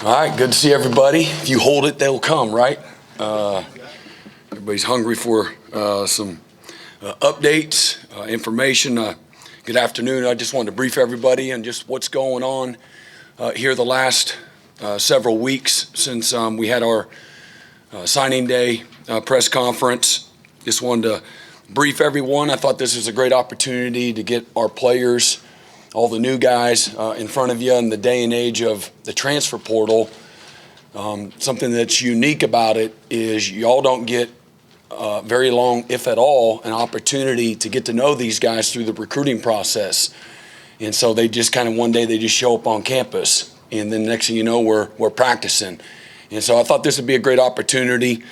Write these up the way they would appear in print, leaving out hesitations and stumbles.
All right, good to see everybody. If you hold it, they'll come, right? Everybody's hungry for some updates, information. Good afternoon. I just wanted to brief everybody on just what's going on here the last several weeks since we had our signing day press conference. Just wanted to brief everyone. I thought this was a great opportunity to get our players, all the new guys in front of you in the day and age of the transfer portal. Something that's unique about it is y'all don't get very long, if at all, an opportunity to get to know these guys through the recruiting process. And so they just kind of one day they just show up on campus, and then next thing you know we're practicing. And so I thought this would be a great opportunity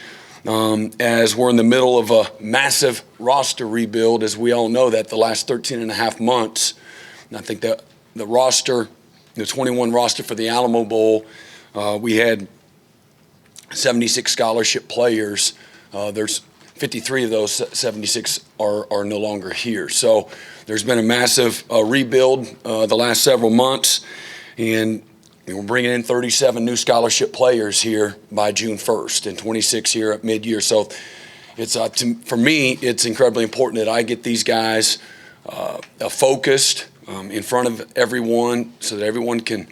as we're in the middle of a massive roster rebuild, as we all know that the last 13 and a half months. And I think that the roster, the 21 roster for the Alamo Bowl, we had 76 scholarship players. There's 53 of those 76 are no longer here. So there's been a massive rebuild the last several months, and we're bringing in 37 new scholarship players here by June 1st and 26 here at mid-year. So it's for me, it's incredibly important that I get these guys focused in front of everyone so that everyone can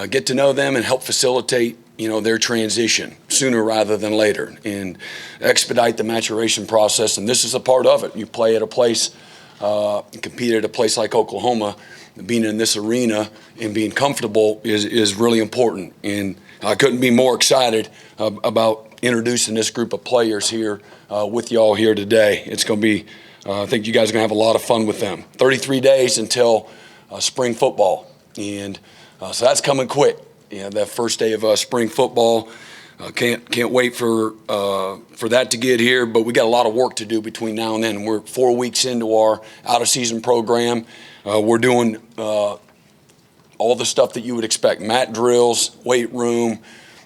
get to know them and help facilitate their transition sooner rather than later and expedite the maturation process. And this is a part of it. You play at a place, compete at a place like Oklahoma, being in this arena and being comfortable is really important. And I couldn't be more excited about introducing this group of players here with y'all here today. It's going to be, I think you guys are going to have a lot of fun with them. 33 days until spring football. And so that's coming quick. That first day of spring football, can't wait for that to get here. But we got a lot of work to do between now and then. We're 4 weeks into our out-of-season program. We're doing all the stuff that you would expect: mat drills, weight room,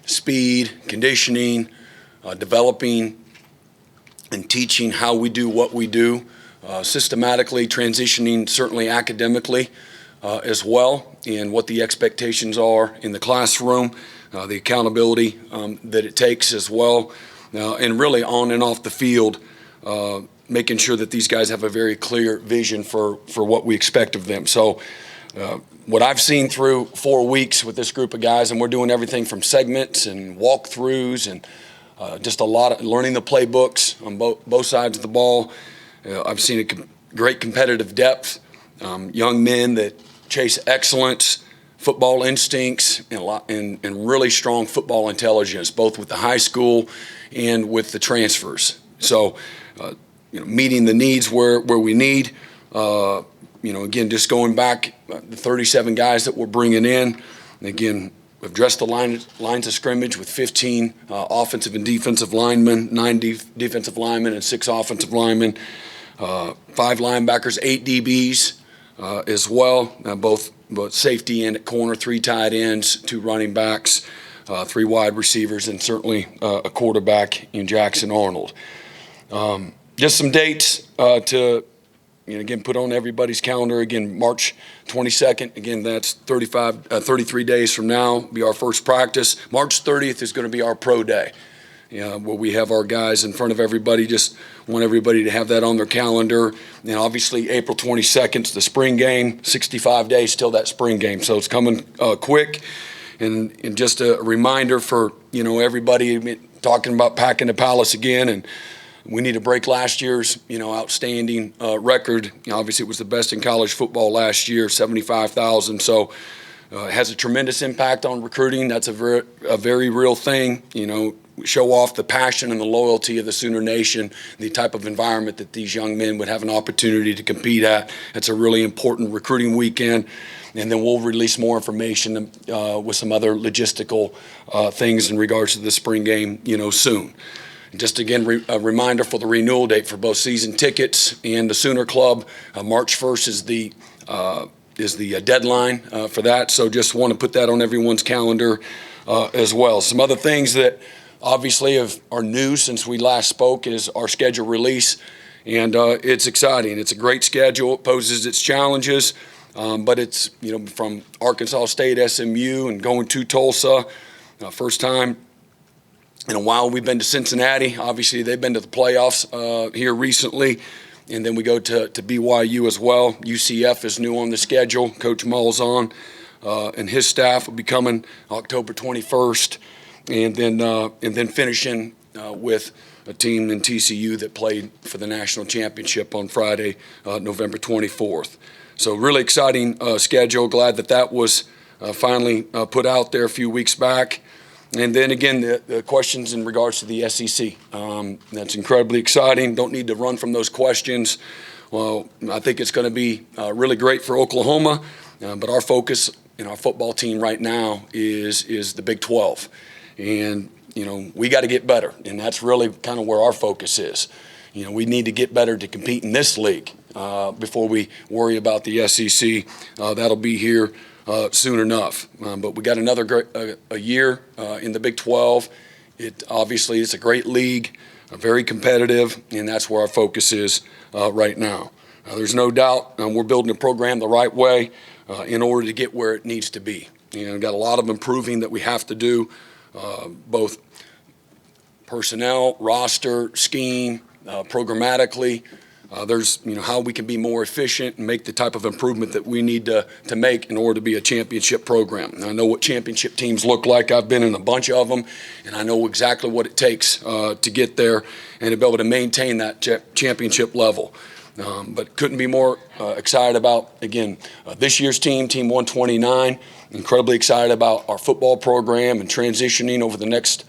speed, conditioning, developing and teaching how we do what we do, systematically, transitioning certainly academically. As well, and what the expectations are in the classroom, the accountability that it takes as well, and really on and off the field, making sure that these guys have a very clear vision for what we expect of them. So what I've seen through 4 weeks with this group of guys, and we're doing everything from segments and walkthroughs and just a lot of learning the playbooks on both sides of the ball. I've seen a great competitive depth, young men that chase excellence, football instincts, and really strong football intelligence, both with the high school and with the transfers. So, meeting the needs where we need. Again, just going back, the 37 guys that we're bringing in. And again, we've dressed the lines of scrimmage with 15 offensive and defensive linemen, 9 defensive linemen, and 6 offensive linemen, 5 linebackers, 8 DBs. As well, both safety and at corner, 3 tight ends, 2 running backs, 3 wide receivers, and certainly a quarterback in Jackson Arnold. Just some dates to again put on everybody's calendar. Again, March 22nd. Again, that's 33 days from now. Be our first practice. March 30th is going to be our pro day. Where we have our guys in front of everybody. Just want everybody to have that on their calendar. And obviously April 22nd is the spring game, 65 days till that spring game. So it's coming quick. And just a reminder for, everybody talking about packing the palace again. And we need to break last year's, outstanding record. Obviously it was the best in college football last year, 75,000. So it has a tremendous impact on recruiting. That's a very real thing, show off the passion and the loyalty of the Sooner Nation, the type of environment that these young men would have an opportunity to compete at. It's a really important recruiting weekend, and then we'll release more information with some other logistical things in regards to the spring game, soon. And just again, a reminder for the renewal date for both season tickets and the Sooner Club. March 1st is the deadline for that, so just want to put that on everyone's calendar as well. Some other things that obviously are new since we last spoke is our schedule release, and it's exciting. It's a great schedule. It poses its challenges, but it's from Arkansas State, SMU, and going to Tulsa, First time in a while we've been to Cincinnati. Obviously, they've been to the playoffs here recently. And then we go to BYU as well. UCF is new on the schedule. Coach Malzahn and his staff will be coming October 21st. And then finishing with a team in TCU that played for the national championship on Friday, November 24th. So really exciting schedule. Glad that was finally put out there a few weeks back. And then again, the questions in regards to the SEC. That's incredibly exciting. Don't need to run from those questions. Well, I think it's going to be really great for Oklahoma, but our focus in our football team right now is the Big 12. And, we got to get better, and that's really kind of where our focus is. We need to get better to compete in this league before we worry about the SEC. That'll be here soon enough. But we got another great a year in the Big 12. Obviously it's a great league, very competitive, and that's where our focus is right now. There's no doubt we're building a program the right way in order to get where it needs to be. We've got a lot of improving that we have to do, both personnel, roster, scheme, programmatically. There's how we can be more efficient and make the type of improvement that we need to make in order to be a championship program. And I know what championship teams look like. I've been in a bunch of them, and I know exactly what it takes to get there and to be able to maintain that championship level. But couldn't be more excited about, again, this year's team 129. Incredibly excited about our football program and transitioning over the next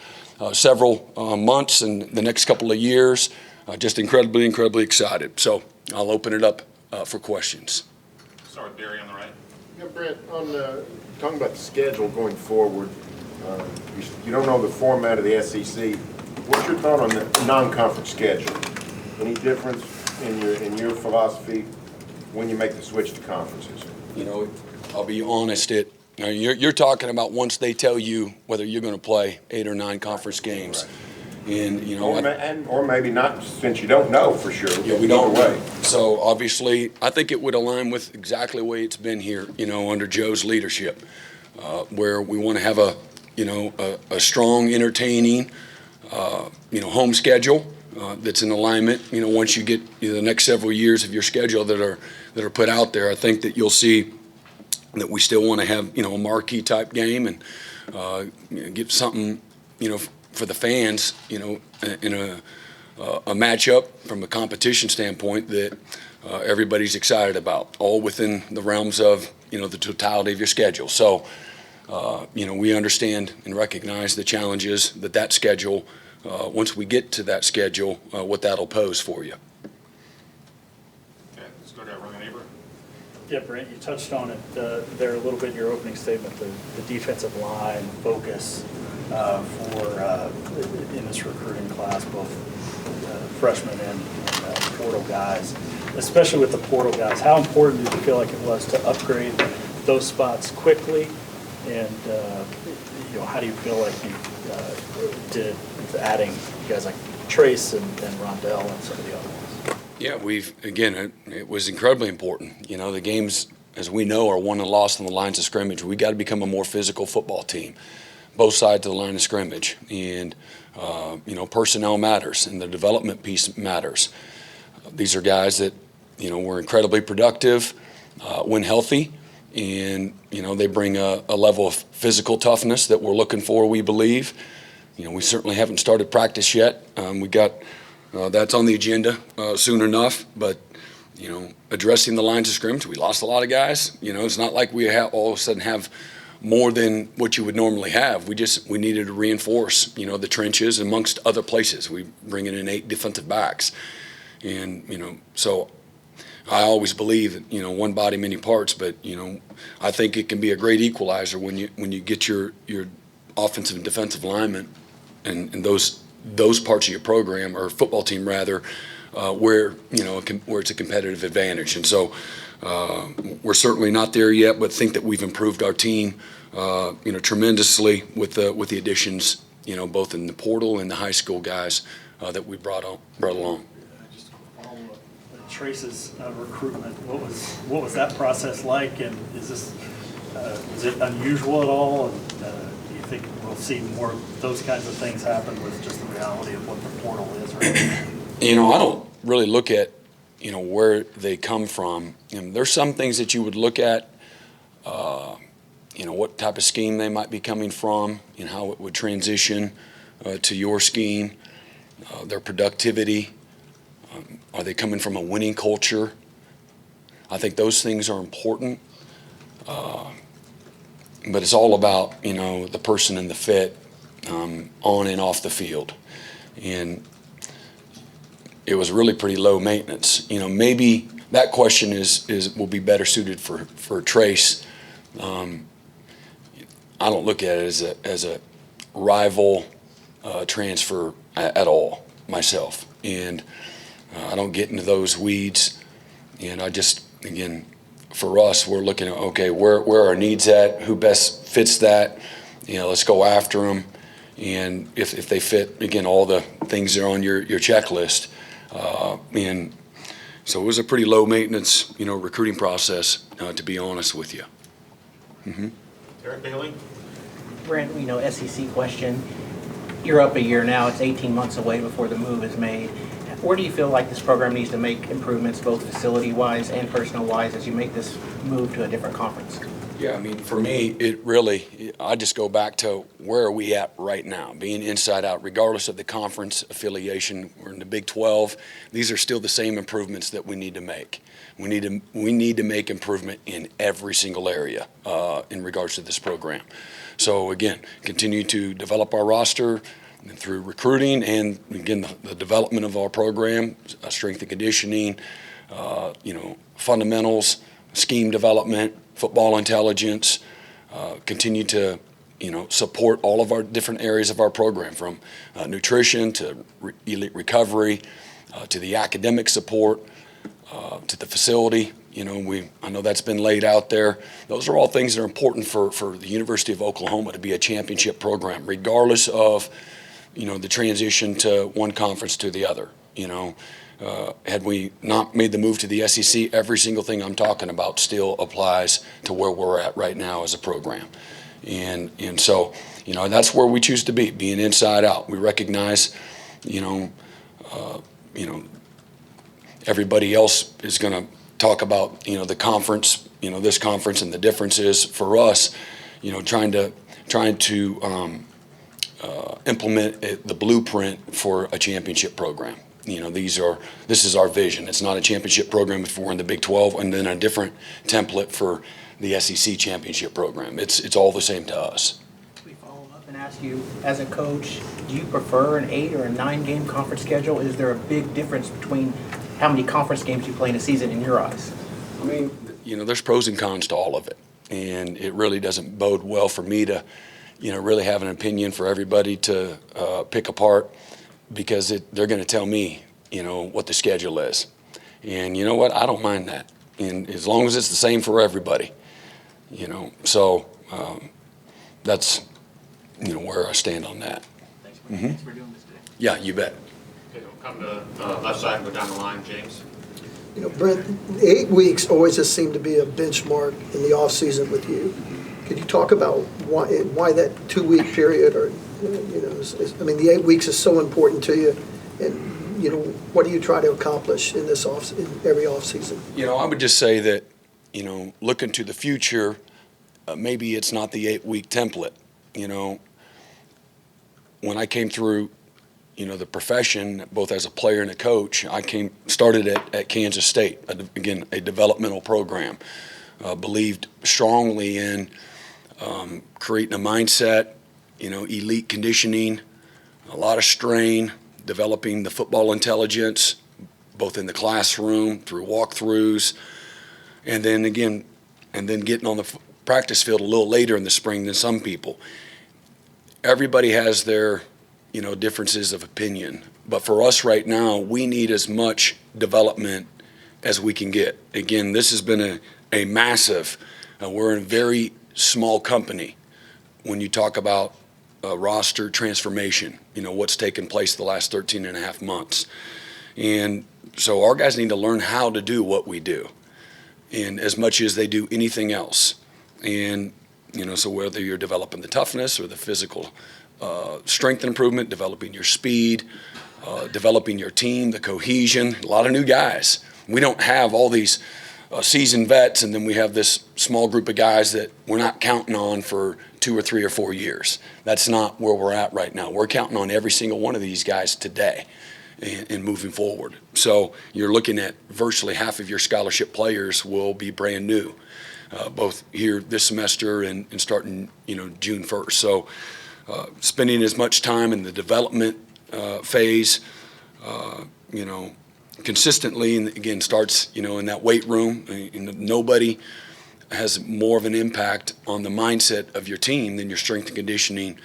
several months and the next couple of years. Just incredibly excited. So I'll open it up for questions. Start with Barry on the right. Yeah, Brent, talking about the schedule going forward, you don't know the format of the SEC. What's your thought on the non-conference schedule? Any difference in your philosophy when you make the switch to conferences? I'll be honest. You're talking about once they tell you whether you're going to play 8 or 9 conference games. Right. Or maybe not, since you don't know for sure. Yeah, we don't know. So obviously, I think it would align with exactly the way it's been here, under Joe's leadership, where we want to have a strong, entertaining, home schedule that's in alignment. Once you get the next several years of your schedule that are put out there, I think that you'll see that we still want to have a marquee type game and get something for the fans, in a matchup from a competition standpoint that everybody's excited about, all within the realms of, the totality of your schedule. So, we understand and recognize the challenges that schedule, once we get to that schedule, what that'll pose for you. Okay, let's go to Ryan Aber. Yeah, Brent, you touched on it there a little bit in your opening statement, the defensive line focus in this recruiting class, both freshmen and portal guys, especially with the portal guys. How important did you feel like it was to upgrade those spots quickly? And how do you feel like you did with adding guys like Trace and Rondell and some of the other ones? Yeah, it was incredibly important. The games, as we know, are won and lost on the lines of scrimmage. We got to become a more physical football team, both sides of the line of scrimmage. And, personnel matters and the development piece matters. These are guys that, were incredibly productive when healthy. And, they bring a level of physical toughness that we're looking for, we believe. We certainly haven't started practice yet. We got that's on the agenda soon enough. But, addressing the lines of scrimmage, we lost a lot of guys. It's not like we all of a sudden have more than what you would normally have. We needed to reinforce, the trenches amongst other places. We bringing in 8 defensive backs. And, so I always believe that, one body, many parts, but, I think it can be a great equalizer when you get your offensive and defensive linemen and those parts of your program, or football team rather, where it's a competitive advantage. And so we're certainly not there yet, but think that we've improved our team, tremendously with the additions, both in the portal and the high school guys that we brought along. Just a follow-up. Trace's recruitment, what was that process like, and is it unusual at all? And do you think it will we'll see more of those kinds of things happen with just the reality of what the portal is right now? You know, I don't really look at, you know, where they come from. And there's some things that you would look at, you know, what type of scheme they might be coming from and how it would transition to your scheme, their productivity. Are they coming from a winning culture? I think those things are important. But it's all about, you know, the person and the fit on and off the field. And it was really pretty low maintenance. You know, maybe that question will be better suited for Trace. I don't look at it as a rival transfer at all myself, and I don't get into those weeds. And I just, again, for us, we're looking at, okay, where are our needs at? Who best fits that? You know, let's go after them. And if they fit, again, all the things that are on your checklist. And so it was a pretty low maintenance, you know, recruiting process, to be honest with you. Eric Bailey? Brent, you know, SEC question. You're up a year now. It's 18 months away before the move is made. Where do you feel like this program needs to make improvements, both facility-wise and personnel-wise, as you make this move to a different conference? Yeah, I mean, for me, I just go back to where are we at right now, being inside out, regardless of the conference affiliation. We're in the Big 12. These are still the same improvements that we need to make. We need to make improvement in every single area in regards to this program. So again, continue to develop our roster through recruiting and again the development of our program, strength and conditioning, you know, fundamentals, scheme development, football intelligence. Continue to, you know, support all of our different areas of our program, from nutrition to elite recovery, to the academic support, to the facility. You know, I know that's been laid out there. Those are all things that are important for the University of Oklahoma to be a championship program, regardless of, you know, the transition to one conference to the other. You know, had we not made the move to the SEC, every single thing I'm talking about still applies to where we're at right now as a program. And so, you know, that's where we choose to be, being inside out. We recognize, you know, everybody else is going to talk about, you know, the conference, you know, this conference, and the difference is for us, you know, trying to implement the blueprint for a championship program. You know, this is our vision. It's not a championship program if we're in the Big 12, and then a different template for the SEC championship program. It's all the same to us. We follow up and ask you, as a coach, do you prefer an 8 or a 9-game conference schedule? Is there a big difference between how many conference games you play in a season in your eyes? I mean, you know, there's pros and cons to all of it, and it really doesn't bode well for me to, you know, really have an opinion for everybody to pick apart, because they're going to tell me, you know, what the schedule is. And you know what? I don't mind that. And as long as it's the same for everybody, you know. So that's, you know, where I stand on that. Thanks for doing this today. Yeah, you bet. Okay, we'll come to the left side and go down the line. James? You know, Brent, 8 weeks always just seemed to be a benchmark in the off-season with you. Could you talk about why that 2-week period, or, you know, I mean, the 8 weeks is so important to you, and, you know, what do you try to accomplish in every off-season? You know, I would just say that, you know, looking to the future, maybe it's not the 8-week template. You know, when I came through, you know, the profession, both as a player and a coach, started at Kansas State, again, a developmental program. Believed strongly in creating a mindset, you know, elite conditioning, a lot of strain, developing the football intelligence, both in the classroom, through walkthroughs, and then getting on the practice field a little later in the spring than some people. Everybody has their, you know, differences of opinion, but for us right now, we need as much development as we can get. Again, this has been a massive, we're in a very small company when you talk about roster transformation, you know, what's taken place the last 13 and a half months. And so our guys need to learn how to do what we do, and as much as they do anything else. And So whether you're developing the toughness or the physical strength improvement, developing your speed, developing your team, the cohesion, a lot of new guys. We don't have all these seasoned vets, and then we have this small group of guys that we're not counting on for 2 or 3 or 4 years. That's not where we're at right now. We're counting on every single one of these guys today and moving forward. So you're looking at virtually half of your scholarship players will be brand new, both here this semester and starting, June 1st. So spending as much time in the development phase, consistently, and again, starts, in that weight room. Nobody has more of an impact on the mindset of your team than your strength and conditioning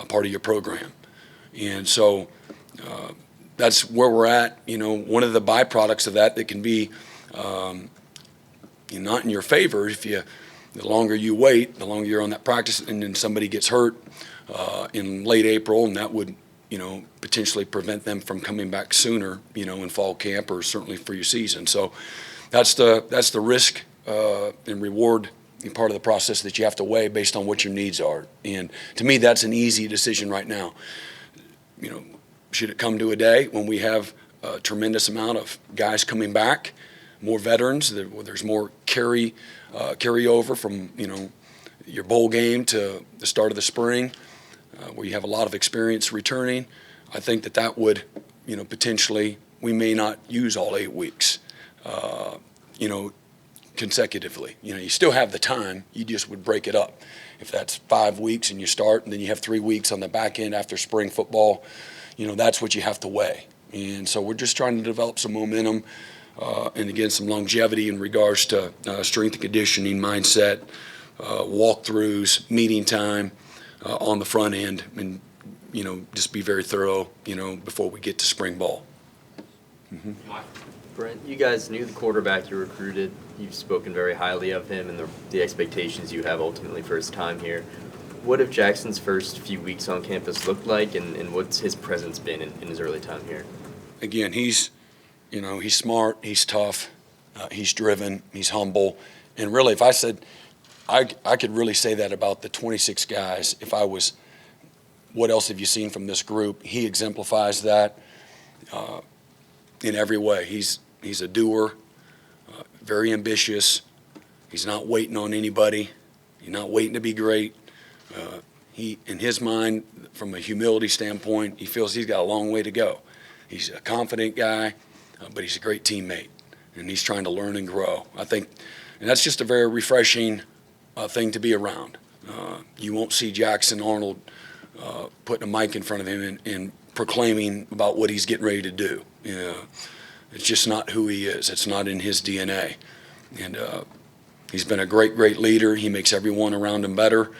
part of your program. And so that's where we're at. One of the byproducts of that can be not in your favor the longer you wait, the longer you're on that practice, and then somebody gets hurt in late April, and that would potentially prevent them from coming back sooner, in fall camp or certainly for your season. So that's the risk and reward part of the process that you have to weigh based on what your needs are. And to me, that's an easy decision right now. Should it come to a day when we have a tremendous amount of guys coming back, more veterans, there's more carryover from, your bowl game to the start of the spring, where you have a lot of experience returning, I think that would, potentially, we may not use all 8 weeks, consecutively. You still have the time, you just would break it up. If that's 5 weeks and you start, and then you have 3 weeks on the back end after spring football, that's what you have to weigh. And so we're just trying to develop some momentum, and again, some longevity in regards to strength and conditioning, mindset, walkthroughs, meeting time, on the front end, and just be very thorough before we get to spring ball. Mike? Brent, you guys knew the quarterback you recruited. You've spoken very highly of him and the expectations you have ultimately for his time here. What have Jackson's first few weeks on campus looked like, and what's his presence been in his early time here? Again, he's smart, he's tough, he's driven, he's humble, and really, if I said, I could really say that about the 26 guys. If I was, what else have you seen from this group? He exemplifies that in every way. He's a doer, very ambitious. He's not waiting on anybody. He's not waiting to be great. He, in his mind, from a humility standpoint, he feels he's got a long way to go. He's a confident guy, but he's a great teammate, and he's trying to learn and grow. I think, and that's just a very refreshing thing to be around. You won't see Jackson Arnold putting a mic in front of him and proclaiming about what he's getting ready to do. It's just not who he is. It's not in his DNA. And he's been a great, great leader. He makes everyone around him better.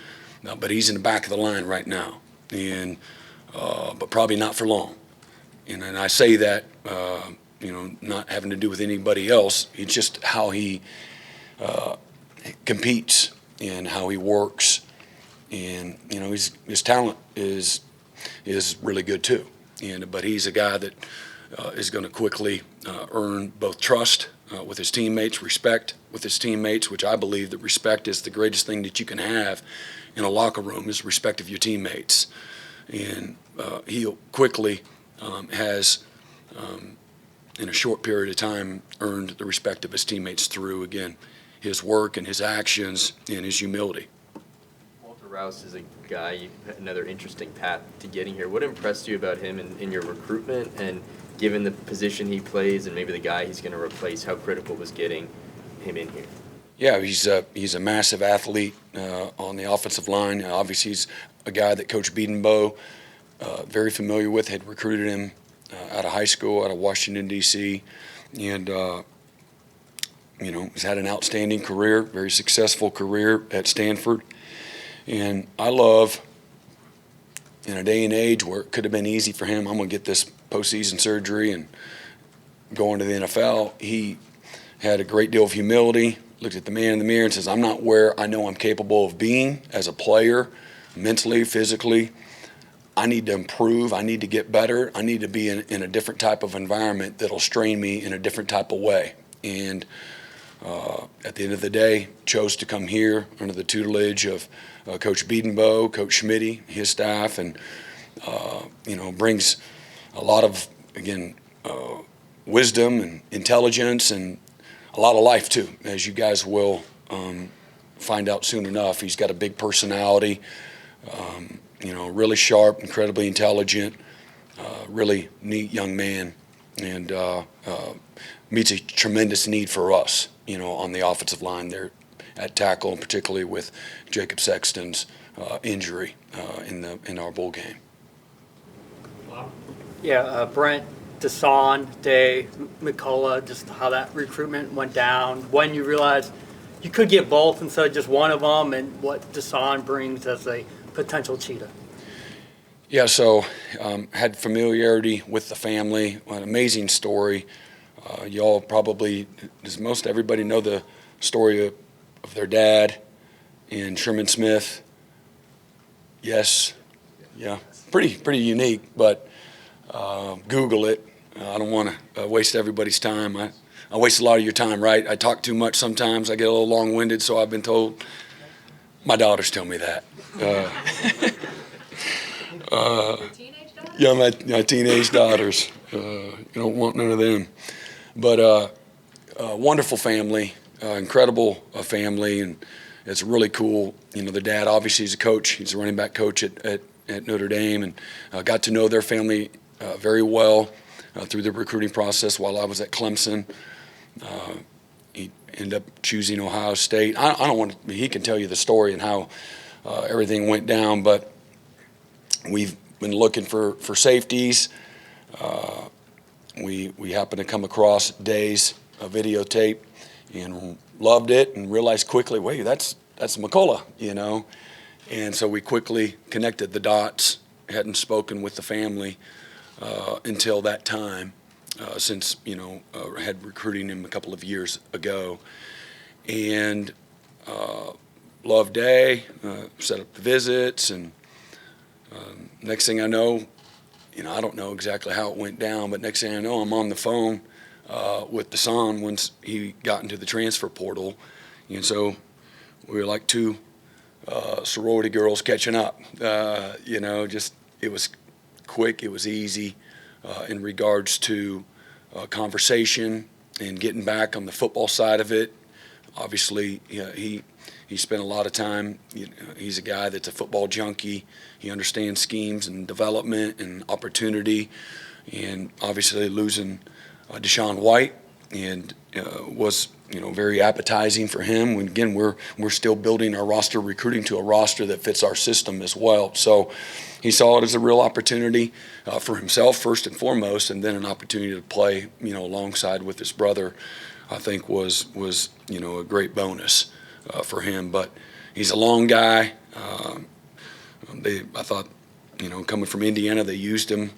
But he's in the back of the line right now, and but probably not for long. And I say that, not having to do with anybody else. It's just how he competes and how he works, and his talent is really good too. But he's a guy that is going to quickly earn both trust with his teammates, respect with his teammates, which I believe that respect is the greatest thing that you can have in a locker room, is respect of your teammates. And he quickly has, in a short period of time, earned the respect of his teammates through, again, his work and his actions and his humility. Walter Rouse is a guy, another interesting path to getting here. What impressed you about him in your recruitment, and given the position he plays and maybe the guy he's going to replace, how critical was getting him in here? Yeah, he's a massive athlete on the offensive line. Obviously, he's a guy that Coach Biedenbow, very familiar with, had recruited him out of high school, out of Washington, D.C., and he's had an outstanding career, very successful career at Stanford. And I love, in a day and age where it could have been easy for him, I'm going to get this postseason surgery and go into the NFL, he had a great deal of humility, looked at the man in the mirror and says, I'm not where I know I'm capable of being as a player, mentally, physically. I need to improve. I need to get better. I need to be in a different type of environment that'll strain me in a different type of way. And at the end of the day, chose to come here under the tutelage of Coach Biedenbow, Coach Schmitty, his staff, and brings a lot of, again, wisdom and intelligence and a lot of life too, as you guys will find out soon enough. He's got a big personality, really sharp, incredibly intelligent, really neat young man, and meets a tremendous need for us, on the offensive line there at tackle, and particularly with Jacob Sexton's injury in our bowl game. Yeah, Brent, Desan, Day, McCullough, just how that recruitment went down, when you realized you could get both instead of just one of them, and what Desan brings as a potential cheetah. Yeah, so had familiarity with the family, an amazing story. Y'all probably, does most everybody know the story of their dad and Sherman Smith? Yes? Yeah, pretty unique, but Google it. I don't want to waste everybody's time. I waste a lot of your time, right? I talk too much sometimes. I get a little long-winded, so I've been told. My daughters tell me that. Yeah, my teenage daughters. You don't want none of them. But wonderful family, incredible family, and it's really cool. The dad obviously is a coach. He's a running back coach at Notre Dame, and got to know their family very well through the recruiting process while I was at Clemson. He ended up choosing Ohio State. I don't want to, he can tell you the story and how everything went down, but we've been looking for safeties. We happened to come across Day's videotape and loved it, and realized quickly, wait, that's McCullough, And so we quickly connected the dots. Hadn't spoken with the family until that time, since had recruiting him a couple of years ago, and loved Day, set up the visits, and next thing I know, I don't know exactly how it went down, but next thing I know, I'm on the phone with Desan once he got into the transfer portal, and so we were like two sorority girls catching up. Just it was quick, it was easy in regards to conversation and getting back on the football side of it. Obviously, he spent a lot of time. He's a guy that's a football junkie. He understands schemes and development and opportunity. And obviously losing Deshaun White and was very appetizing for him. And again, we're still building our roster, recruiting to a roster that fits our system as well. So he saw it as a real opportunity for himself first and foremost, and then an opportunity to play alongside with his brother. I think was a great bonus for him. But he's a long guy. I thought coming from Indiana, they used him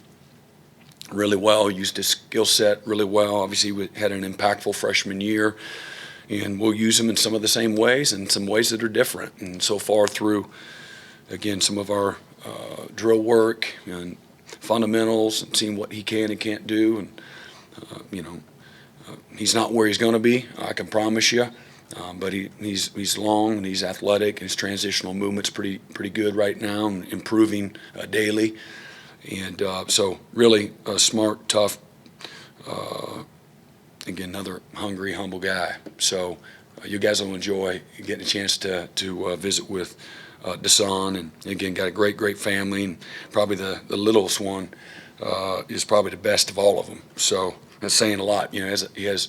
really well, used his skill set really well. Obviously, we had an impactful freshman year, and we'll use him in some of the same ways and some ways that are different. And so far through, again, some of our drill work and fundamentals and seeing what he can and can't do. And, he's not where he's going to be, I can promise you. But he's long and he's athletic, and his transitional movement's pretty good right now and improving daily. And so really smart, tough, again, another hungry, humble guy. So you guys will enjoy getting a chance to visit with Desan, and again, got a great family, and probably the littlest one is probably the best of all of them. So that's saying a lot. He has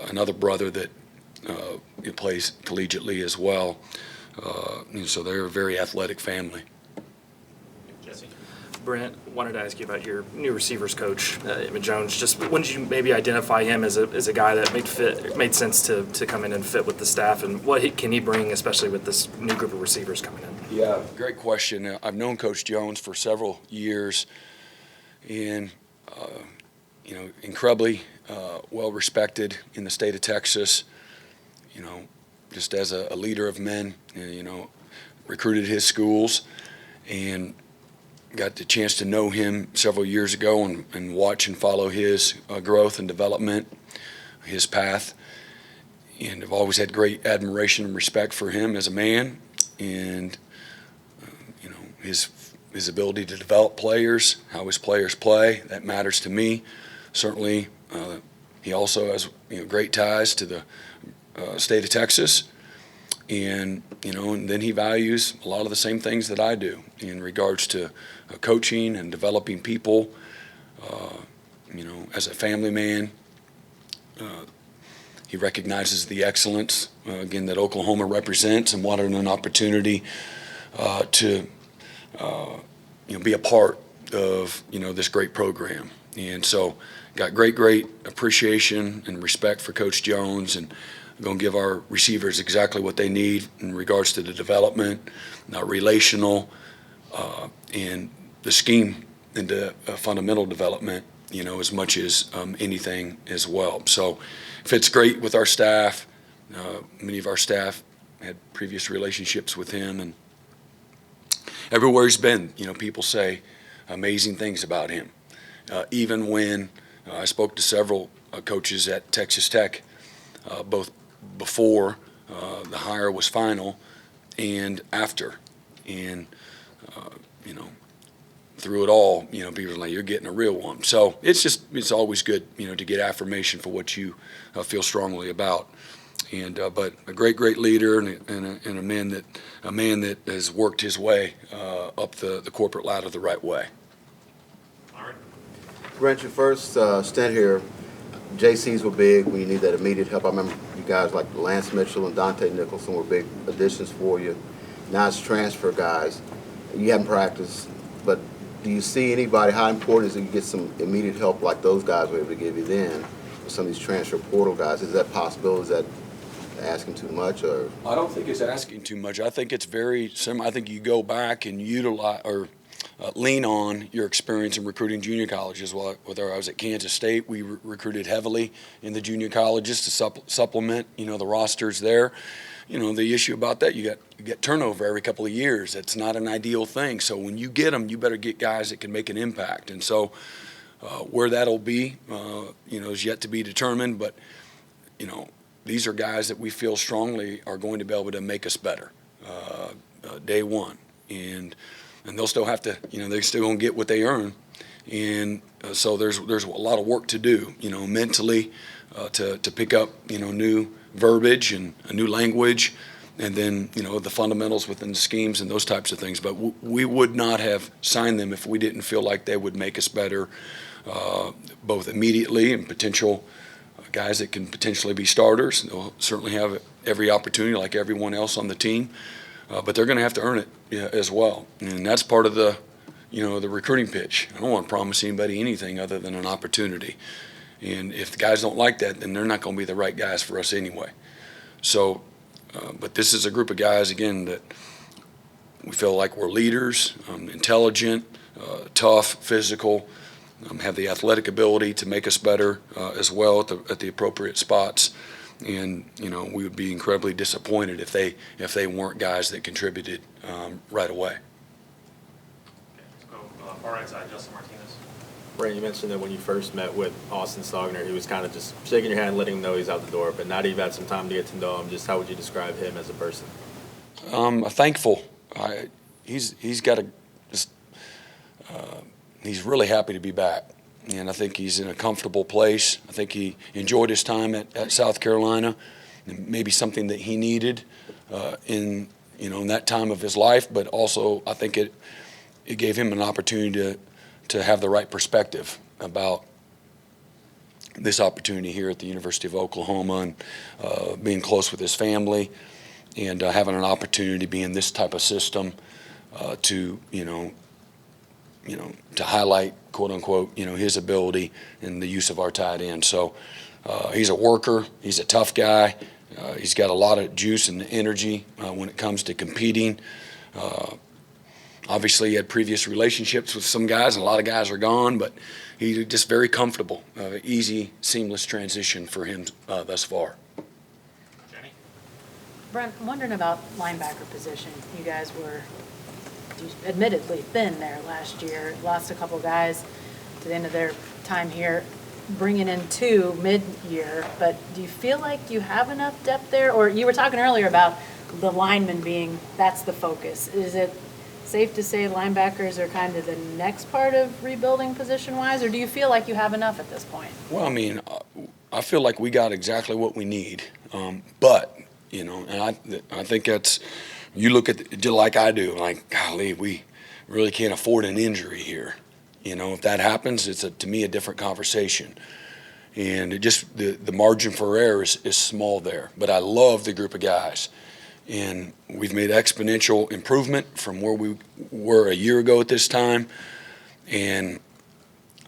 another brother that plays collegiately as well. So they're a very athletic family. Brent, wanted to ask you about your new receivers coach, Emmett Jones. Just when did you maybe identify him as a guy that made sense to come in and fit with the staff, and what can he bring, especially with this new group of receivers coming in? Yeah, great question. I've known Coach Jones for several years, and incredibly well respected in the state of Texas. Just as a leader of men, recruited his schools, and got the chance to know him several years ago and watch and follow his growth and development, his path. and I've always had great admiration and respect for him as a man, and you know, his ability to develop players, how his players play, that matters to me. Certainly, he also has, you know, great ties to the state of Texas, and you know, and then he values a lot of the same things that I do in regards to coaching and developing people. You know, as a family man, he recognizes the excellence again that Oklahoma represents, and wanted an opportunity to you know, be a part of, you know, this great program. And so got great appreciation and respect for Coach Jones, and going to give our receivers exactly what they need in regards to the development, relational, and the scheme into fundamental development, you know, as much as anything as well. So fits great with our staff. Many of our staff had previous relationships with him, and everywhere he's been, you know, people say amazing things about him. Even when I spoke to several coaches at Texas Tech, both before the hire was final and after. And, you know, through it all, you know, people are like, you're getting a real one. So it's always good, you know, to get affirmation for what you feel strongly about. And but a great leader, and a man that has worked his way up the corporate ladder the right way. All right. Brent, your first stint here, JCs were big when you need that immediate help. I remember you guys like Lance Mitchell and Dante Nicholson were big additions for you. Now it's transfer guys. You haven't practiced, but do you see anybody, how important is it you get some immediate help like those guys were able to give you then with some of these transfer portal guys? Is that possible? Is that asking too much? Or I don't think it's asking too much. I think it's very similar. I think you go back and utilize or lean on your experience in recruiting junior colleges. Whether I was at Kansas State, we recruited heavily in the junior colleges to supplement, you know, the rosters there. You know, the issue about that, you get turnover every couple of years. That's not an ideal thing. So when you get them, you better get guys that can make an impact. And so where that'll be, you know, is yet to be determined. But, you know, these are guys that we feel strongly are going to be able to make us better day one. And they'll still have to, you know, they're still going to get what they earn. And so there's a lot of work to do, you know, mentally to pick up, you know, new verbiage and a new language, and then, you know, the fundamentals within the schemes and those types of things. But we would not have signed them if we didn't feel like they would make us better, both immediately and potential guys that can potentially be starters. They'll certainly have every opportunity like everyone else on the team, but they're going to have to earn it as well. And that's part of the, you know, the recruiting pitch. I don't want to promise anybody anything other than an opportunity. And if the guys don't like that, then they're not going to be the right guys for us anyway. So, but this is a group of guys, again, that we feel like we're leaders, intelligent, tough, physical, have the athletic ability to make us better as well at the appropriate spots. And, you know, we would be incredibly disappointed if they weren't guys that contributed right away. Let's go far right side, Justin Martinez. Brent, you mentioned that when you first met with Austin Stogner, he was kind of just shaking your hand, letting him know he's out the door. But now that you've had some time to get to know him, just how would you describe him as a person? Thankful. He's got he's really happy to be back, and I think he's in a comfortable place. I think he enjoyed his time at South Carolina, and maybe something that he needed in that time of his life. But also, I think it gave him an opportunity to have the right perspective about this opportunity here at the University of Oklahoma, and being close with his family, and having an opportunity to be in this type of system to highlight, quote unquote, his ability in the use of our tight end. So he's a worker. He's a tough guy. He's got a lot of juice and energy when it comes to competing. Obviously, he had previous relationships with some guys, and a lot of guys are gone, but he's just very comfortable. Easy, seamless transition for him thus far. Jenny? Brent, I'm wondering about linebacker position. You guys were admittedly thin there last year. Lost a couple guys to the end of their time here. bringing in two mid-year, but do you feel like you have enough depth there? Or you were talking earlier about the linemen being, that's the focus. Is it safe to say linebackers are kind of the next part of rebuilding position-wise, or do you feel like you have enough at this point? Well, I mean, I feel like we got exactly what we need. But, you know, and I think that's, you look at it just like I do, like, golly, we really can't afford an injury here. You know, if that happens, it's, to me, a different conversation. And it just, the margin for error is small there. But I love the group of guys. And we've made exponential improvement from where we were a year ago at this time. And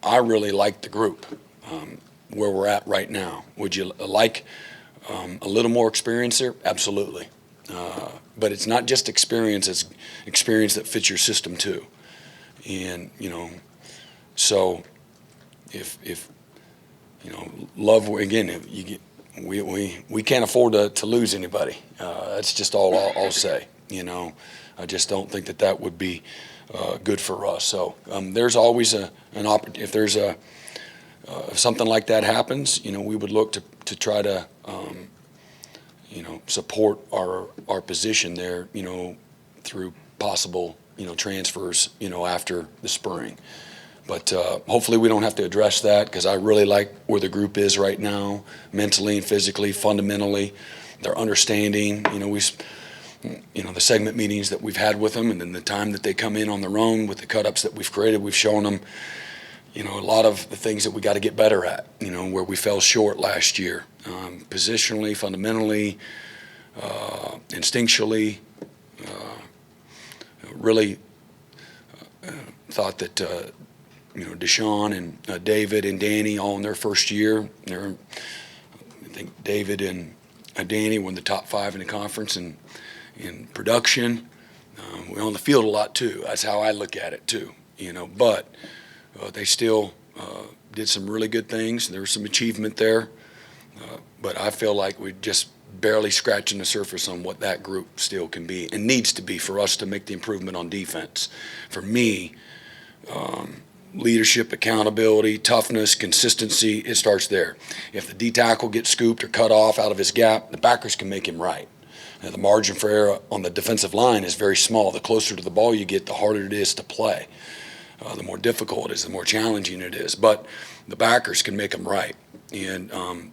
I really like the group where we're at right now. Would you like a little more experience there? Absolutely. But it's not just experience, it's experience that fits your system too. And, you know, so if you know, love, again, if you get, we can't afford to lose anybody. That's just all I'll say. You know, I just don't think that would be good for us. So there's always an opportunity. If there's if something like that happens, you know, we would look to try to you know, support our position there, you know, through possible, you know, transfers, you know, after the spring. But hopefully we don't have to address that, because I really like where the group is right now, mentally and physically, fundamentally. Their understanding, you know, you know, the segment meetings that we've had with them, and then the time that they come in on their own with the cut-ups that we've created, we've shown them, you know, a lot of the things that we got to get better at, you know, where we fell short last year, positionally, fundamentally, instinctually. Really thought that you know, Deshaun and David and Danny all in their first year. I think David and Danny were in the top 5 in the conference in production. We're on the field a lot too. That's how I look at it too. You know, but they still did some really good things. There was some achievement there, but I feel like we're just barely scratching the surface on what that group still can be and needs to be for us to make the improvement on defense. For me, leadership, accountability, toughness, consistency, it starts there. If the D tackle gets scooped or cut off out of his gap, the backers can make him right. Now, the margin for error on the defensive line is very small. The closer to the ball you get, the harder it is to play. The more difficult it is, the more challenging it is. But the backers can make them right. And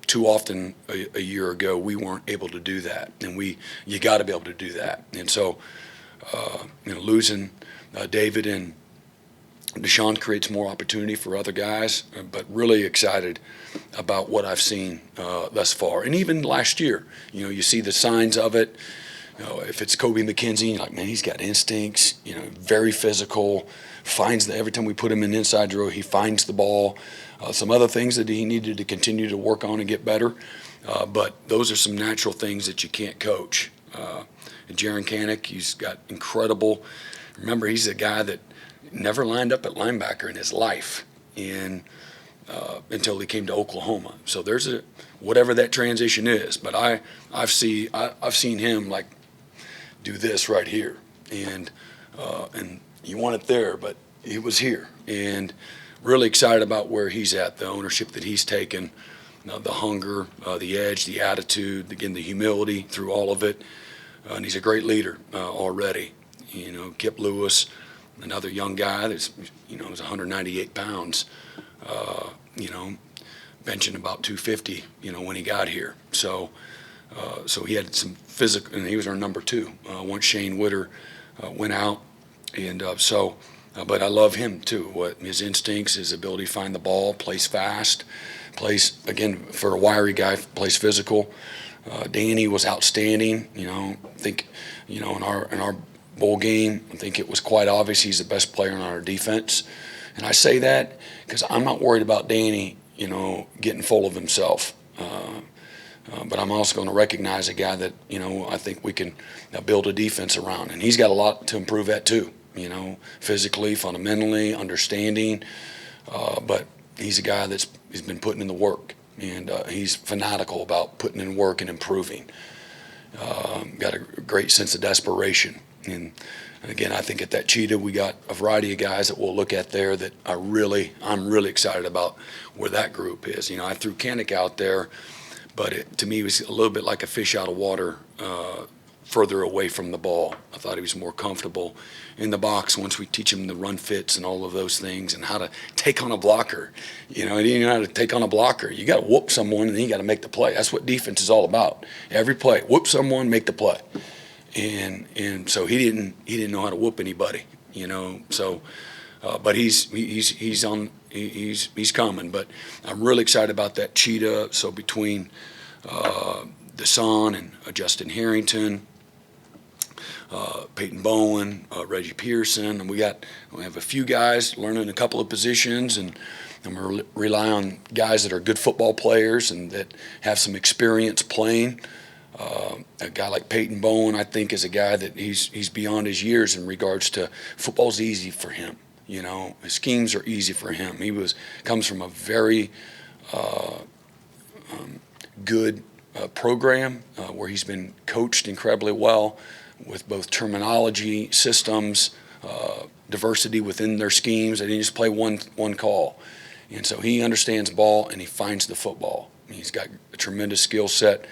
too often a year ago, we weren't able to do that. And you got to be able to do that. And so, you know, losing David and Deshaun creates more opportunity for other guys, but really excited about what I've seen thus far. And even last year, you know, you see the signs of it. You know, if it's Kobe McKenzie, you're like, man, he's got instincts, you know, very physical, every time we put him in inside drill, he finds the ball. Some other things that he needed to continue to work on and get better. But those are some natural things that you can't coach. Jaron Kanik, he's got incredible, remember, he's a guy that never lined up at linebacker in his life until he came to Oklahoma. So there's whatever that transition is. But I've seen him like do this right here, and you want it there, but he was here, and really excited about where he's at, the ownership that he's taken, the hunger, the edge, the attitude, again, the humility through all of it. And he's a great leader already. You know, Kip Lewis, another young guy that's, you know, is 198 pounds, you know, benching about 250, you know, when he got here. So he had some physical, and he was our number 2 once Shane Witter went out. And but I love him too. What his instincts, his ability to find the ball, plays fast, plays, again, for a wiry guy, plays physical. Danny was outstanding. You know, I think, you know, in our bowl game, I think it was quite obvious he's the best player on our defense. And I say that because I'm not worried about Danny, you know, getting full of himself. But I'm also going to recognize a guy that, you know, I think we can build a defense around. And he's got a lot to improve at too, you know, physically, fundamentally, understanding. But he's a guy he's been putting in the work. And he's fanatical about putting in work and improving. Got a great sense of desperation. And And again, I think at that Cheetah, we got a variety of guys that we'll look at there that I'm really excited about where that group is. I threw Kanik out there, but to me, it was a little bit like a fish out of water, further away from the ball. I thought he was more comfortable in the box once we teach him the run fits and all of those things and how to take on a blocker. He didn't know how to take on a blocker. You got to whoop someone and then you got to make the play. That's what defense is all about. Every play, whoop someone, make the play. And so he didn't know how to whoop anybody. So but he's coming. But I'm really excited about that Cheetah. So between Desan and Justin Harrington, Peyton Bowen, Reggie Pearson, and we have a few guys learning a couple of positions, and we rely on guys that are good football players and that have some experience playing. A guy like Peyton Bowen, I think, is a guy that he's beyond his years in regards to football's easy for him. His schemes are easy for him. He comes from a very good program where he's been coached incredibly well with both terminology, systems, diversity within their schemes. They didn't just play one call. And so he understands ball and he finds the football. He's got a tremendous skill set.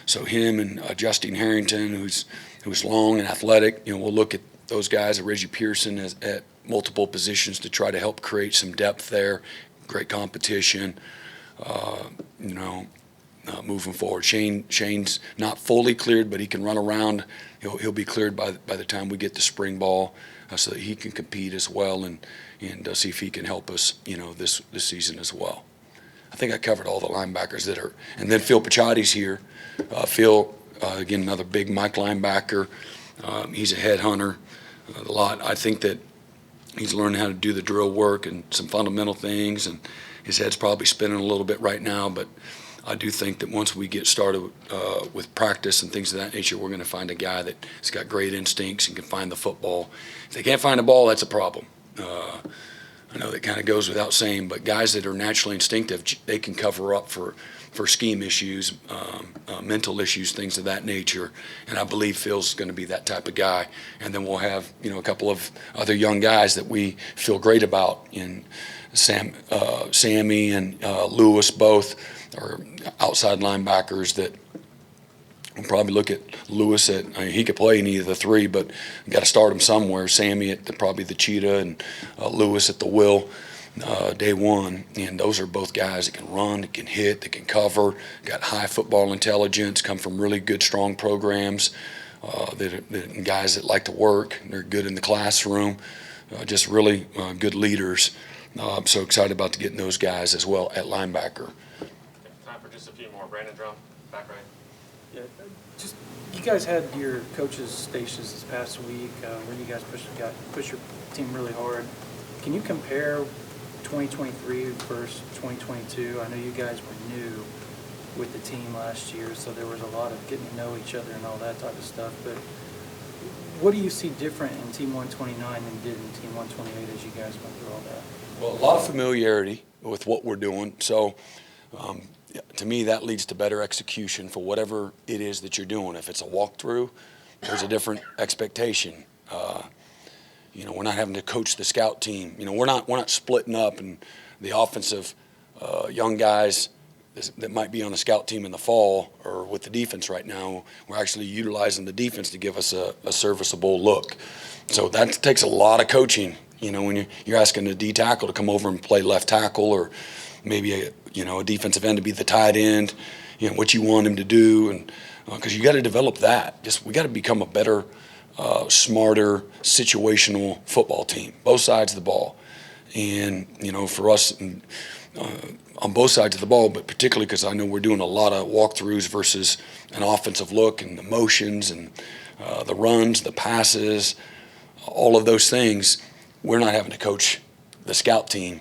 So him and Justin Harrington, who's long and athletic, we'll look at those guys, Reggie Pearson at multiple positions to try to help create some depth there. Great competition, moving forward. Shane's not fully cleared, but he can run around. He'll be cleared by the time we get to spring ball, so that he can compete as well and see if he can help us, this season as well. I think I covered all the linebackers that are, and then Phil Pachotti's here. Phil, again, another big Mike linebacker. He's a headhunter a lot. I think that he's learning how to do the drill work and some fundamental things, and his head's probably spinning a little bit right now, but I do think that once we get started with practice and things of that nature, we're going to find a guy that's got great instincts and can find the football. If they can't find the ball, that's a problem. I know that kind of goes without saying, but guys that are naturally instinctive, they can cover up for scheme issues, mental issues, things of that nature. And I believe Phil's going to be that type of guy. And then we'll have, a couple of other young guys that we feel great about in Sammy and Lewis, both are outside linebackers that we'll probably look at Lewis he could play in either of the three, but you got to start him somewhere. Sammy at probably the Cheetah and Lewis at the Will. Day one, and those are both guys that can run, that can hit, that can cover, got high football intelligence, come from really good, strong programs, that guys that like to work, they're good in the classroom, just really good leaders. I'm so excited about getting those guys as well at linebacker. Time for just a few more. Brandon Drum, back right. Yeah, you guys had your coaches stations this past week where you guys push your team really hard. Can you compare 2023 versus 2022? I know you guys were new with the team last year, so there was a lot of getting to know each other and all that type of stuff. But what do you see different in Team 129 than did in Team 128 as you guys went through all that? Well, a lot of familiarity with what we're doing. So to me, that leads to better execution for whatever it is that you're doing. If it's a walkthrough, there's a different expectation. We're not having to coach the scout team. We're not splitting up and the offensive young guys that might be on the scout team in the fall or with the defense right now. We're actually utilizing the defense to give us a serviceable look. So that takes a lot of coaching. When you're asking a D tackle to come over and play left tackle, or maybe a defensive end to be the tight end, what you want him to do, and because you got to develop that. We got to become a better, smarter, situational football team, both sides of the ball. And for us, on both sides of the ball, but particularly because I know we're doing a lot of walkthroughs versus an offensive look and the motions and the runs, the passes, all of those things. We're not having to coach the scout team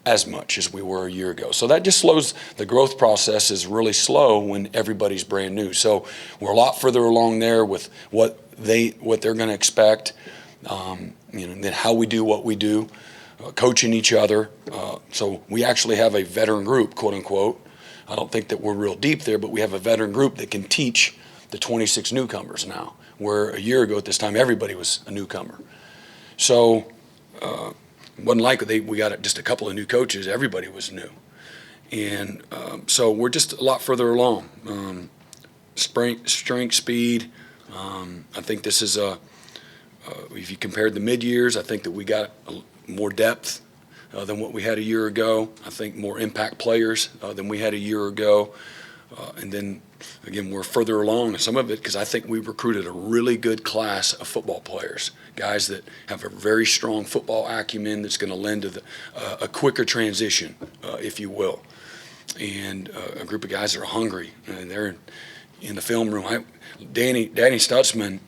as much as we were a year ago. So that just slows the growth process. Is really slow when everybody's brand new. So we're a lot further along there with what they're going to expect, then how we do what we do, coaching each other. So we actually have a veteran group, quote unquote. I don't think that we're real deep there, but we have a veteran group that can teach the 26 newcomers now. where a year ago at this time, everybody was a newcomer. So it wasn't like we got just a couple of new coaches. Everybody was new. And so we're just a lot further along. Strength, speed. I think this is if you compared the mid-years, I think that we got more depth than what we had a year ago. I think more impact players than we had a year ago. And then, again, we're further along in some of it because I think we recruited a really good class of football players, guys that have a very strong football acumen that's going to lend to a quicker transition, if you will. And a group of guys that are hungry, and they're in the film room. Danny Stutzman,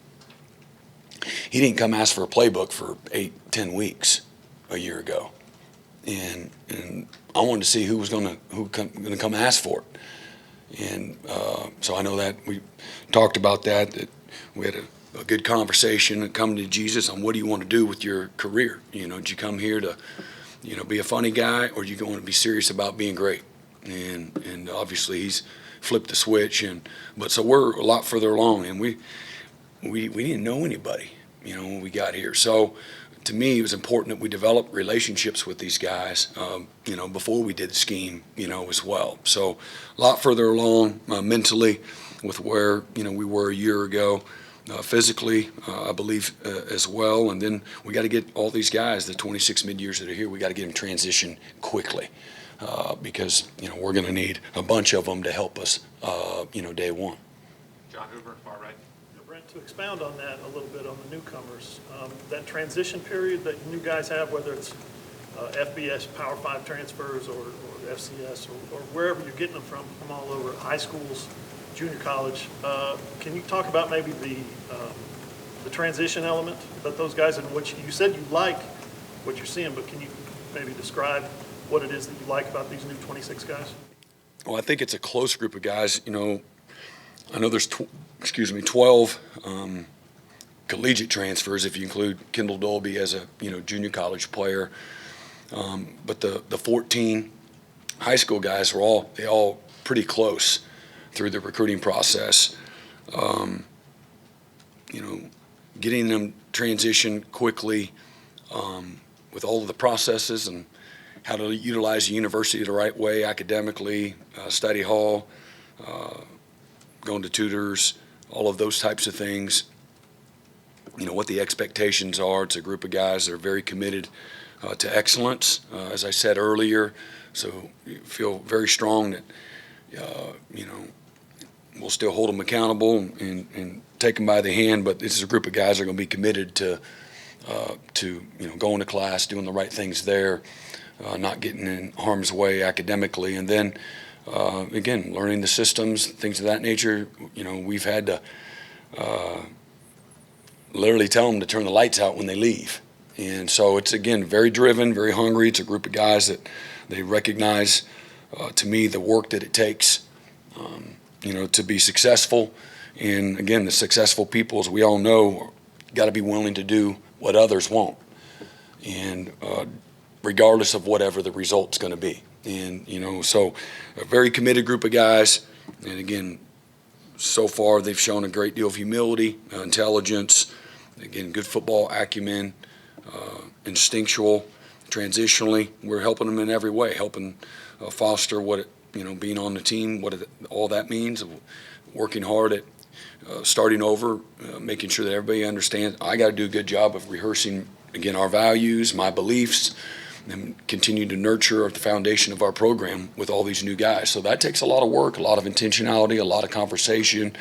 he didn't come ask for a playbook for 8-10 weeks a year ago, and I wanted to see who was going to come ask for it. And so I know that we talked about that we had a good conversation and come to Jesus on what do you want to do with your career. Did you come here to be a funny guy, or do you want to be serious about being great? And obviously he's flipped the switch, but so we're a lot further along, and we didn't know anybody when we got here. So to me, it was important that we develop relationships with these guys before we did the scheme as well. So a lot further along mentally with where we were a year ago, physically I believe as well. And then we got to get all these guys, the 26 mid-years that are here, we got to get them transitioned quickly. Because we're going to need a bunch of them to help us, day one. John Hoover, far right. Brent, to expound on that a little bit on the newcomers, that transition period that you guys have, whether it's FBS Power 5 transfers or FCS or wherever you're getting them from all over, high schools, junior college, can you talk about maybe the transition element that those guys, and what you said you like what you're seeing, but can you maybe describe what it is that you like about these new 26 guys? Well, I think it's a close group of guys. I know there's 12 collegiate transfers if you include Kendall Dolby as a junior college player. But the 14 high school guys were all pretty close through the recruiting process. Getting them transitioned quickly with all of the processes and how to utilize the university the right way academically, study hall, going to tutors, all of those types of things. What the expectations are. It's a group of guys that are very committed to excellence, as I said earlier. So you feel very strong that, we'll still hold them accountable and take them by the hand, but this is a group of guys that are going to be committed to going to class, doing the right things there, not getting in harm's way academically, and then again, learning the systems, things of that nature. We've had to literally tell them to turn the lights out when they leave. And so it's, again, very driven, very hungry. It's a group of guys that they recognize, to me, the work that it takes, to be successful. And again, the successful people, as we all know, got to be willing to do what others won't. And regardless of whatever the result's going to be. And, so a very committed group of guys. And again, so far they've shown a great deal of humility, intelligence, again, good football acumen, instinctual, transitionally. We're helping them in every way, helping foster what being on the team, all that means, working hard at starting over, making sure that everybody understands. I got to do a good job of rehearsing, again, our values, my beliefs, and continue to nurture the foundation of our program with all these new guys. So that takes a lot of work, a lot of intentionality, a lot of conversation,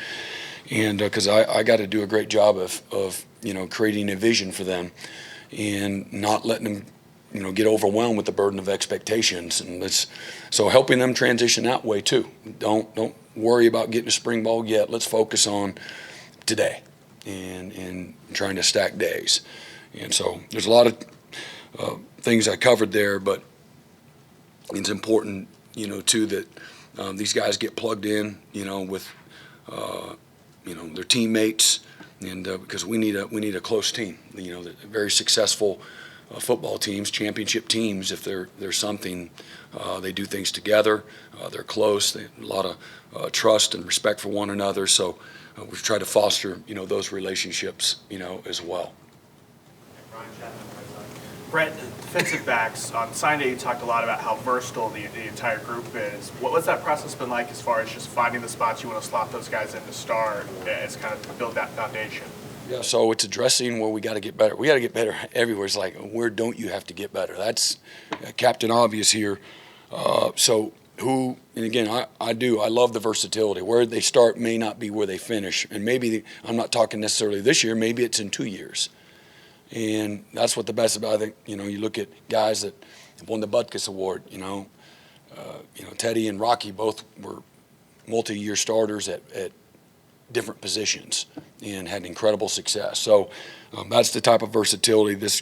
and because I got to do a great job of creating a vision for them and not letting them get overwhelmed with the burden of expectations. And so helping them transition that way too. Don't worry about getting a spring ball yet. Let's focus on today and trying to stack days. And so there's a lot of things I covered there, but it's important, too, that these guys get plugged in, with, their teammates, and because we need a close team, very successful football teams, championship teams. If there's something, they do things together. They're close. They have a lot of trust and respect for one another. So we've tried to foster, those relationships, as well. Ryan Chapman, right side. Brent, defensive backs, on signing day you talked a lot about how versatile the entire group is. What's that process been like as far as just finding the spots you want to slot those guys in to start as kind of to build that foundation? Yeah, so it's addressing where we got to get better. We got to get better everywhere. It's like, where don't you have to get better? That's Captain Obvious here. And again, I love the versatility. Where they start may not be where they finish. And maybe, I'm not talking necessarily this year, maybe it's in 2 years. And that's what the best about, I think, you look at guys that have won the Butkus Award, Teddy and Rocky both were multi-year starters at different positions and had incredible success. So that's the type of versatility, this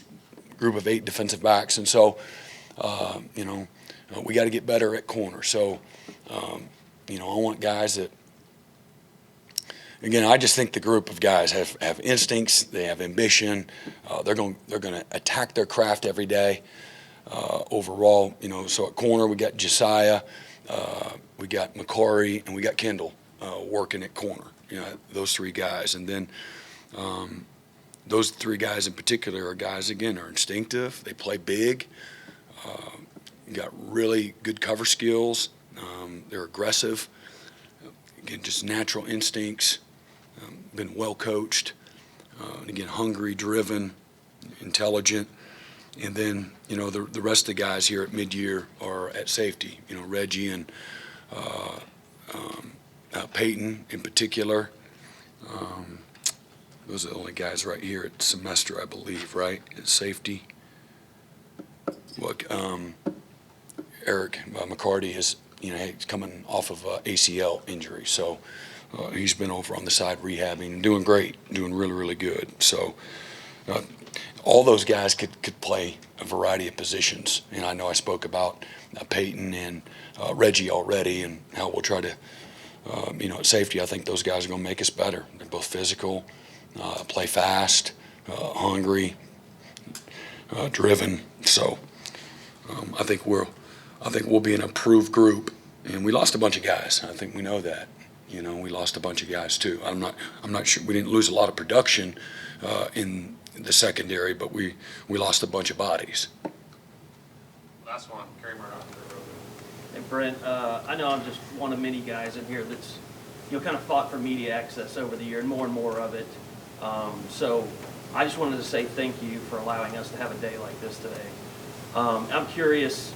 group of 8 defensive backs. And so, we got to get better at corner. So, I want guys that, again, I just think the group of guys have instincts, they have ambition, they're going to attack their craft every day. Overall, so at corner we got Josiah, we got McCory, and we got Kendall working at corner. Those 3 guys, and then those 3 guys in particular are guys, again, are instinctive. They play big. Got really good cover skills. They're aggressive. Again, just natural instincts. Been well coached. And again, hungry, driven, intelligent. And then, the rest of the guys here at mid-year are at safety. Reggie and Peyton in particular. Those are the only guys right here at semester, I believe, right, at safety. Look, Eric McCarty is, he's coming off of ACL injury, so he's been over on the side rehabbing and doing great, doing really, really good. So all those guys could play a variety of positions, and I know I spoke about Peyton and Reggie already, and how we'll try to, at safety, I think those guys are going to make us better. They're both physical, play fast, hungry, driven. So I think we'll be an improved group. And we lost a bunch of guys. I think we know that. We lost a bunch of guys too. I'm not sure we didn't lose a lot of production in the secondary, but we lost a bunch of bodies. Last one, Kerry Murdoch. And Brent, I know I'm just one of many guys in here that's kind of fought for media access over the year, and more of it. So I just wanted to say thank you for allowing us to have a day like this today. I'm curious,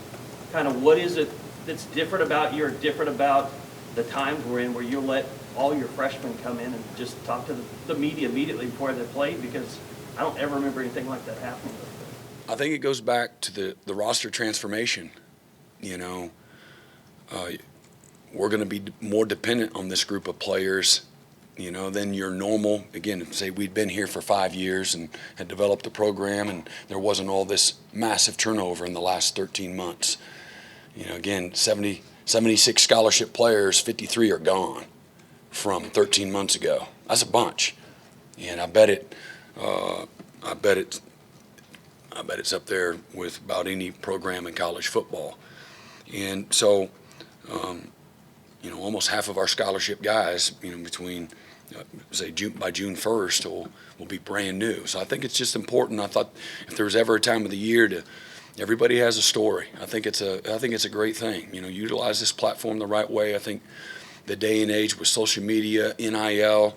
kind of what is it that's different about you, or different about the times we're in, where you'll let all your freshmen come in and just talk to the media immediately before they play? Because I don't ever remember anything like that happening. I think it goes back to the roster transformation. We're going to be more dependent on this group of players, than your normal. Again, say we'd been here for 5 years and had developed a program, and there wasn't all this massive turnover in the last 13 months. Again, 76 scholarship players, 53 are gone from 13 months ago. That's a bunch, and I bet it's up there with about any program in college football. And so, almost half of our scholarship guys, between by June 1st will be brand new. So I think it's just important. I thought if there was ever a time of the year everybody has a story. I think it's a great thing. Utilize this platform the right way. I think the day and age with social media, NIL,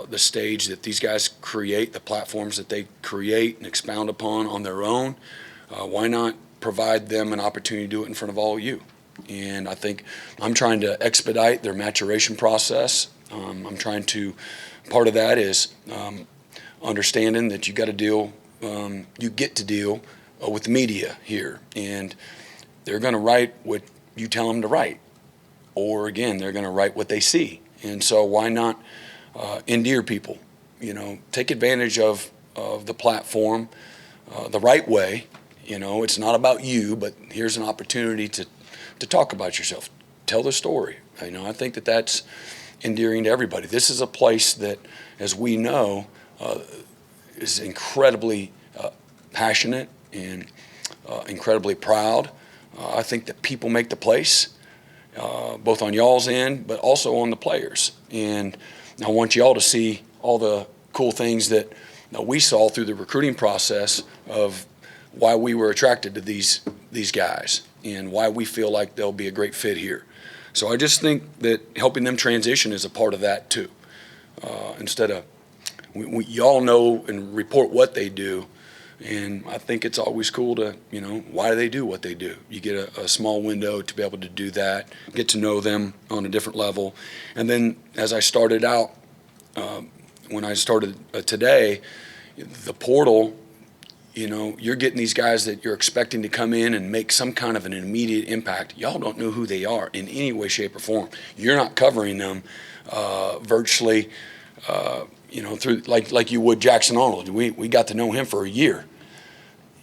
the stage that these guys create, the platforms that they create and expound upon on their own, why not provide them an opportunity to do it in front of all of you? And I think I'm trying to expedite their maturation process. Part of that is understanding that you get to deal with the media here, and they're going to write what you tell them to write, or again, they're going to write what they see. And so why not endear people? Take advantage of the platform the right way. It's not about you, but here's an opportunity to talk about yourself, tell the story. I think that's endearing to everybody. This is a place that, as we know, is incredibly passionate and incredibly proud. I think that people make the place, both on y'all's end, but also on the players. And I want you all to see all the cool things that we saw through the recruiting process of why we were attracted to these guys and why we feel like they'll be a great fit here. So I just think that helping them transition is a part of that too. Instead of, you all know and report what they do, and I think it's always cool to, why do they do what they do? You get a small window to be able to do that, get to know them on a different level. And then as I started out, when I started today, the portal, you're getting these guys that you're expecting to come in and make some kind of an immediate impact. Y'all don't know who they are in any way, shape, or form. You're not covering them virtually, through like you would Jackson Arnold. We got to know him for a year,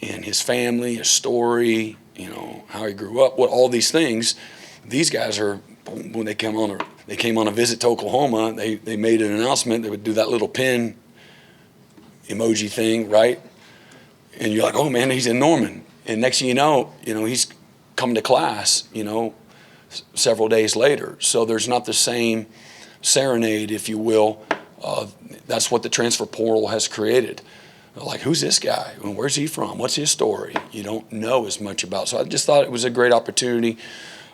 and his family, his story, how he grew up, what all these things. These guys are, when they came on a visit to Oklahoma, they made an announcement. They would do that little pin emoji thing, right? And you're like, oh man, he's in Norman. And next thing you know, he's come to class, several days later. So there's not the same serenade, if you will. That's what the transfer portal has created. Like, who's this guy? And where's he from? What's his story? You don't know as much about. So I just thought it was a great opportunity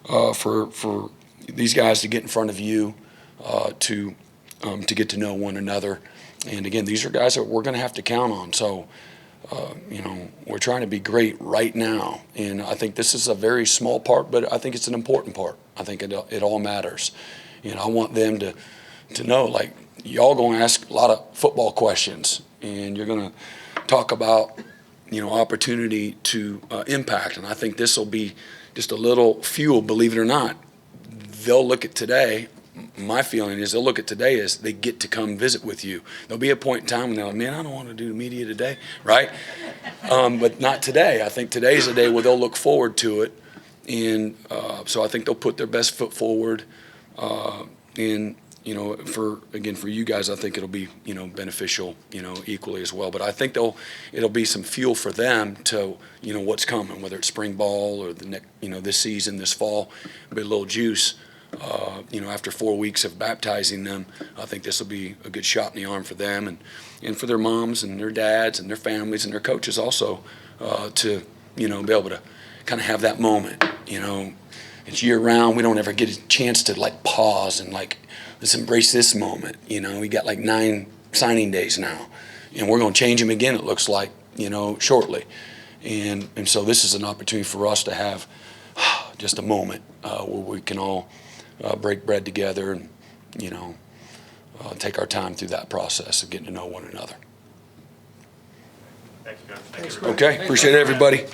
for these guys to get in front of you, to get to know one another. And again, these are guys that we're going to have to count on. So, we're trying to be great right now. And I think this is a very small part, but I think it's an important part. I think it all matters. I want them to know, like, y'all going to ask a lot of football questions, and you're going to talk about, opportunity to impact. And I think this will be just a little fuel, believe it or not. They'll look at today. My feeling is they'll look at today as they get to come visit with you. There'll be a point in time when they're like, man, I don't want to do the media today, right? But not today. I think today's the day where they'll look forward to it. And so I think they'll put their best foot forward. And, for you guys, I think it'll be, beneficial, equally as well. But I think it'll be some fuel for them to, what's coming, whether it's spring ball or the next, this season, this fall, be a little juice. After 4 weeks of baptizing them, I think this will be a good shot in the arm for them and for their moms and their dads and their families and their coaches also, to, be able to kind of have that moment. It's year round. We don't ever get a chance to like pause and like, let's embrace this moment. We got like 9 signing days now, and we're going to change them again, it looks like, shortly. And so this is an opportunity for us to have just a moment where we can all break bread together and, take our time through that process of getting to know one another. Thank you, guys. Thank you. Okay, appreciate it, everybody.